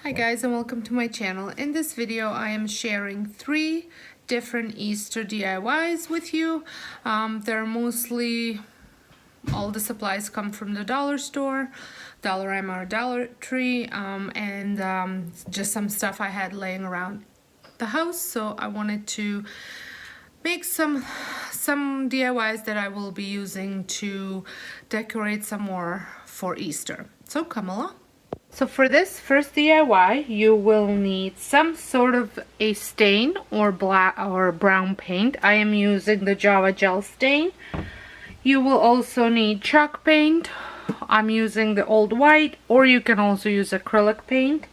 Hi guys, and welcome to my channel. In this video I am sharing 3 different Easter DIYs with you. They're mostly, all the supplies come from the dollar store, Dollarama or Dollar Tree, and just some stuff I had laying around the house. So I wanted to make some DIYs that I will be using to decorate some more for Easter. So come along. So for this first DIY, you will need some sort of a stain or black or brown paint. I am using the Java gel stain. You will also need chalk paint. I'm using the old white, or you can also use acrylic paint.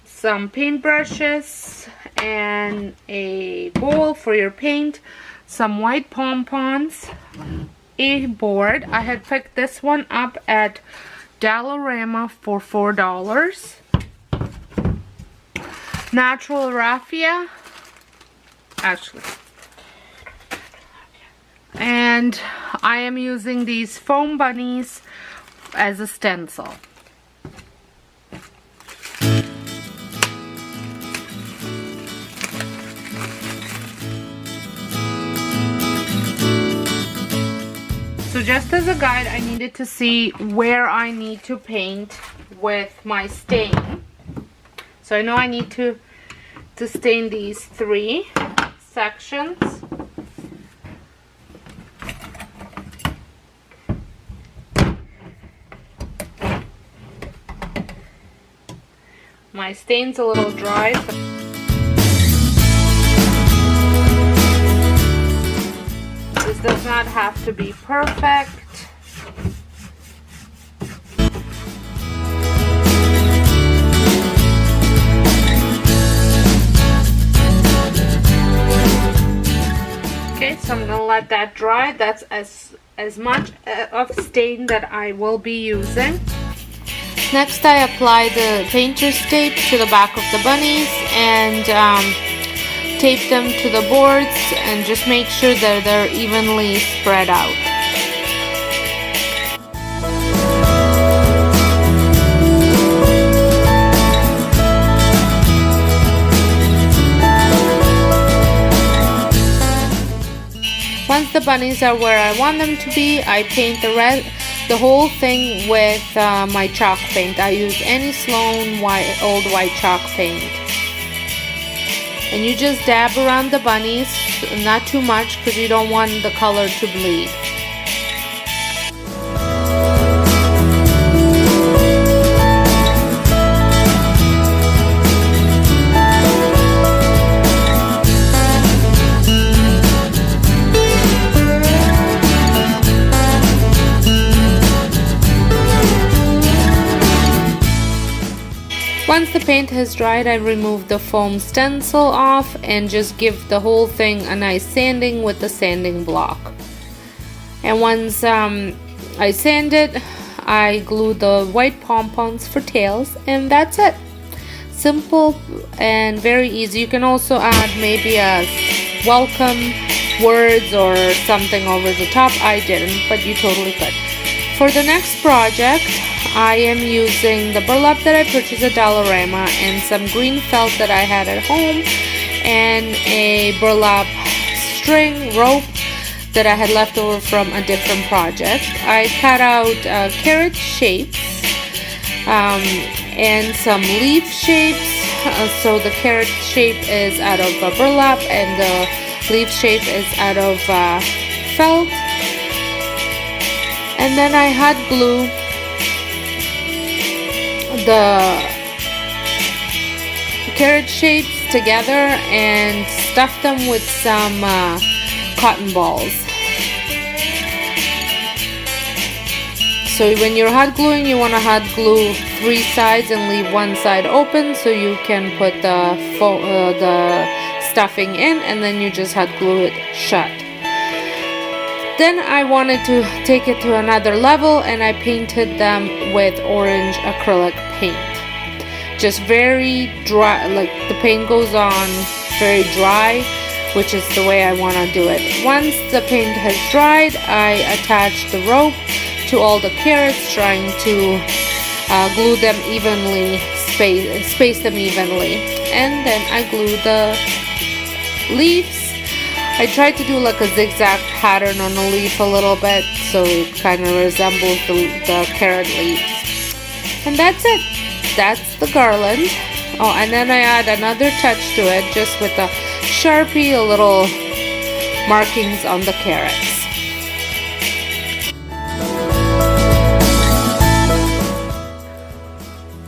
Some paint brushes and a bowl for your paint. Some white pom-poms. A board. I had picked this one up at Dollarama for $4. Natural raffia, actually. And I am using these foam bunnies as a stencil. So just as a guide, I needed to see where I need to paint with my stain. So I know I need to stain these 3 sections. My stain's a little dry. This does not have to be perfect. Okay, so I'm gonna let that dry. That's as much of stain that I will be using. Next, I apply the painter's tape to the back of the bunnies and tape them to the boards, and just make sure that they're evenly spread out. Once the bunnies are where I want them to be, I paint the whole thing with my chalk paint. I use any Sloan old white chalk paint. And you just dab around the bunnies, not too much because you don't want the color to bleed. Once the paint has dried, I remove the foam stencil off and just give the whole thing a nice sanding with the sanding block. And once I sand it, I glue the white pom-poms for tails, and that's it. Simple and very easy. You can also add maybe a welcome words or something over the top. I didn't, but you totally could. For the next project, I am using the burlap that I purchased at Dollarama and some green felt that I had at home and a burlap string rope that I had left over from a different project. I cut out carrot shapes and some leaf shapes. So the carrot shape is out of burlap and the leaf shape is out of felt. And then I hot glue the carrot shapes together and stuff them with some cotton balls. So when you're hot gluing, you want to hot glue 3 sides and leave one side open so you can put the stuffing in, and then you just hot glue it shut. Then I wanted to take it to another level, and I painted them with orange acrylic paint. Just very dry, like the paint goes on very dry, which is the way I want to do it. Once the paint has dried, I attach the rope to all the carrots, trying to glue them evenly space them evenly. And then I glue the leaves. I tried to do like a zigzag pattern on the leaf a little bit so it kind of resembles the carrot leaves. And that's it. That's the garland. Oh, and then I add another touch to it just with a Sharpie, a little markings on the carrots.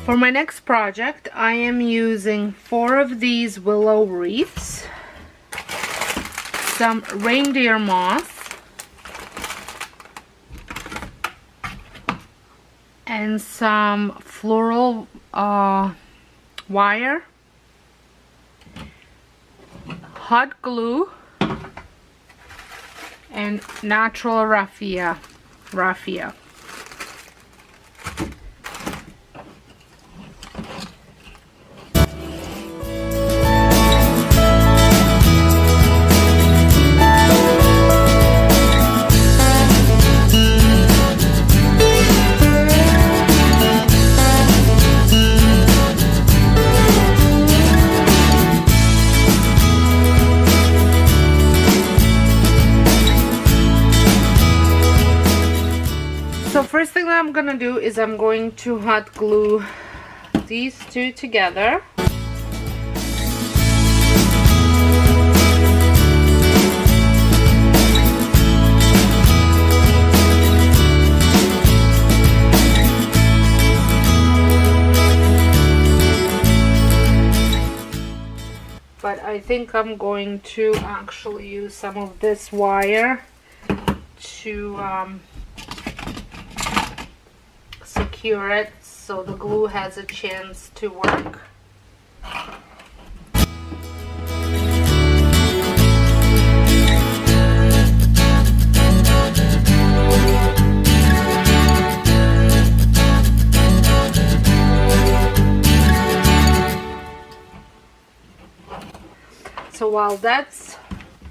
For my next project, I am using 4 of these willow wreaths, some reindeer moss, and some floral wire, hot glue, and natural raffia. So first thing that I'm gonna do is I'm going to hot glue these two together. But I think I'm going to actually use some of this wire to secure it so the glue has a chance to work. So while that's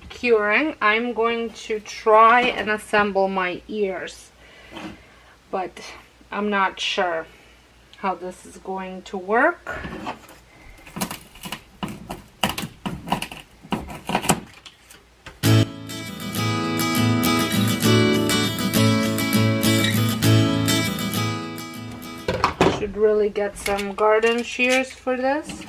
curing, I'm going to try and assemble my ears, but I'm not sure how this is going to work. Should really get some garden shears for this.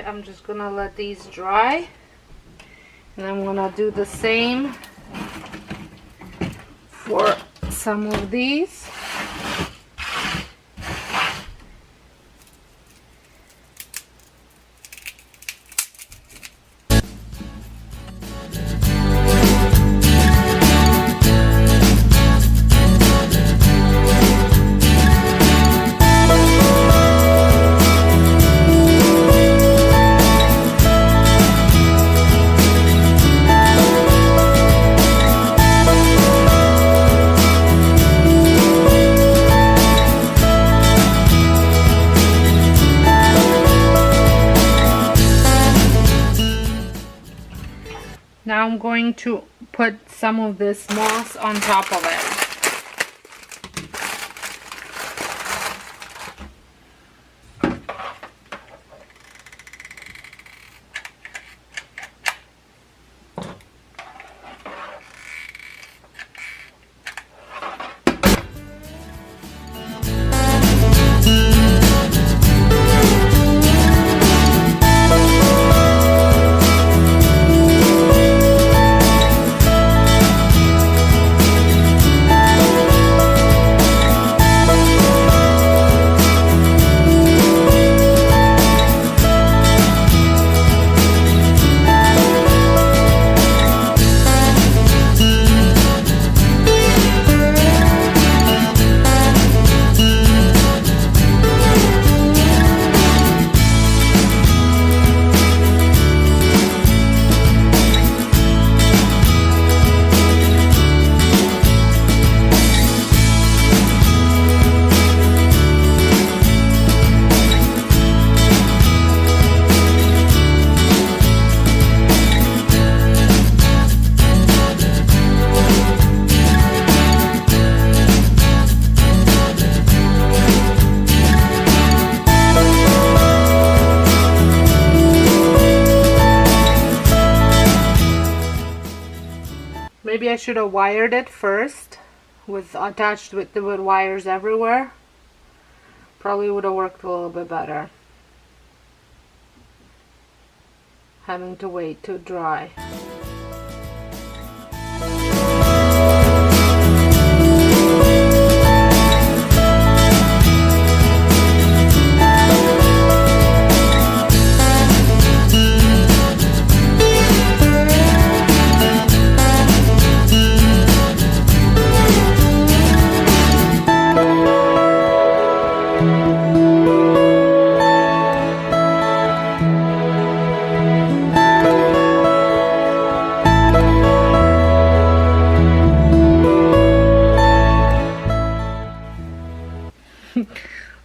I'm just gonna let these dry, and I'm gonna do the same for some of these. Now I'm going to put some of this moss on top of it. I should have wired it first, attached with wires everywhere. Probably would have worked a little bit better. Having to wait to dry.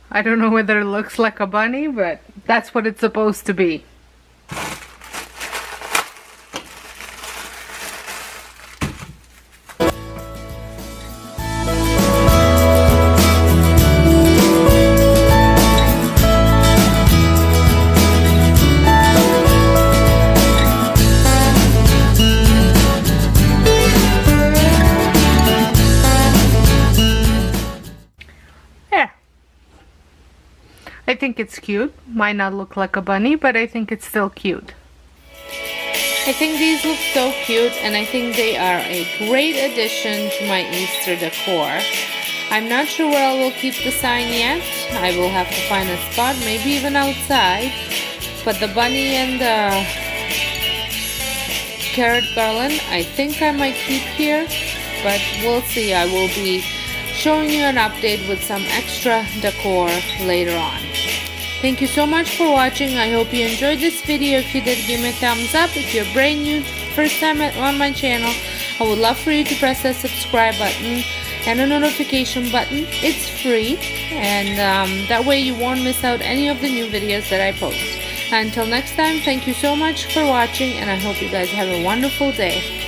I don't know whether it looks like a bunny, but that's what it's supposed to be. I think it's cute. Might not look like a bunny, but I think it's still cute. I think these look so cute, and I think they are a great addition to my Easter decor. I'm not sure where I will keep the sign yet. I will have to find a spot, maybe even outside. But the bunny and the carrot garland, I think I might keep here, but we'll see. I will be showing you an update with some extra decor later on. Thank you so much for watching. I hope you enjoyed this video. If you did, give me a thumbs up. If you're brand new, first time on my channel, I would love for you to press that subscribe button and a notification button. It's free, and that way you won't miss out any of the new videos that I post. Until next time, thank you so much for watching, and I hope you guys have a wonderful day.